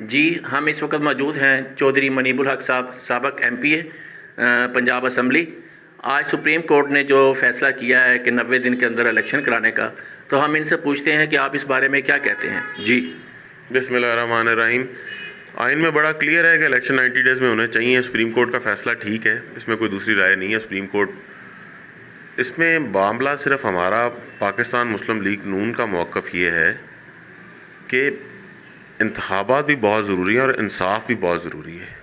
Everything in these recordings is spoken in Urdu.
جی ہم اس وقت موجود ہیں چودھری منیب الحق صاحب، سابق ایم پی اے پنجاب اسمبلی۔ آج سپریم کورٹ نے جو فیصلہ کیا ہے کہ 90 دن کے اندر الیکشن کرانے کا، تو ہم ان سے پوچھتے ہیں کہ آپ اس بارے میں کیا کہتے ہیں؟ جی بسم اللہ الرحمن الرحیم۔ آئین میں بڑا کلیئر ہے کہ الیکشن 90 ڈیز میں ہونے چاہیے۔ سپریم کورٹ کا فیصلہ ٹھیک ہے، اس میں کوئی دوسری رائے نہیں ہے۔ سپریم کورٹ اس میں معاملہ صرف ہمارا پاکستان مسلم لیگ نون کا موقف یہ ہے کہ انتخابات بھی بہت ضروری ہیں اور انصاف بھی بہت ضروری ہے۔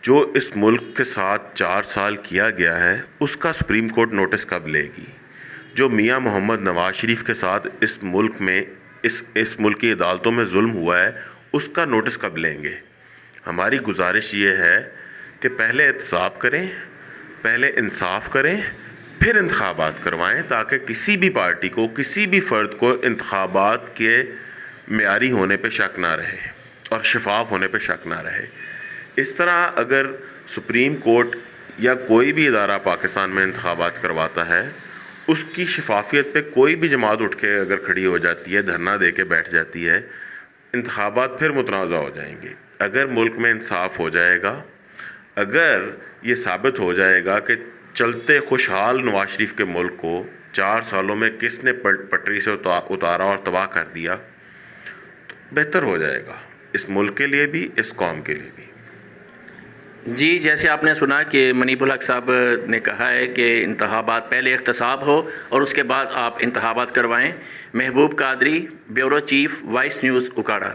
جو اس ملک کے ساتھ 4 سال کیا گیا ہے اس کا سپریم کورٹ نوٹس کب لے گی؟ جو میاں محمد نواز شریف کے ساتھ اس ملک میں اس ملک کی عدالتوں میں ظلم ہوا ہے اس کا نوٹس کب لیں گے؟ ہماری گزارش یہ ہے کہ پہلے احتساب کریں، پہلے انصاف کریں، پھر انتخابات کروائیں، تاکہ کسی بھی پارٹی کو، کسی بھی فرد کو انتخابات کے معیاری ہونے پہ شک نہ رہے اور شفاف ہونے پہ شک نہ رہے۔ اس طرح اگر سپریم کورٹ یا کوئی بھی ادارہ پاکستان میں انتخابات کرواتا ہے، اس کی شفافیت پہ کوئی بھی جماعت اٹھ کے اگر کھڑی ہو جاتی ہے، دھرنا دے کے بیٹھ جاتی ہے، انتخابات پھر متنازع ہو جائیں گے۔ اگر ملک میں انصاف ہو جائے گا، اگر یہ ثابت ہو جائے گا کہ چلتے خوشحال نواز شریف کے ملک کو 4 سالوں میں کس نے پٹری سے اتارا اور تباہ کر دیا، تو بہتر ہو جائے گا اس ملک کے لیے بھی، اس قوم کے لیے بھی۔ جی جیسے آپ نے سنا کہ منیب الحق صاحب نے کہا ہے کہ انتخابات پہلے احتساب ہو اور اس کے بعد آپ انتخابات کروائیں۔ Mehboob Qadri, bureau chief, Voice News, Okara.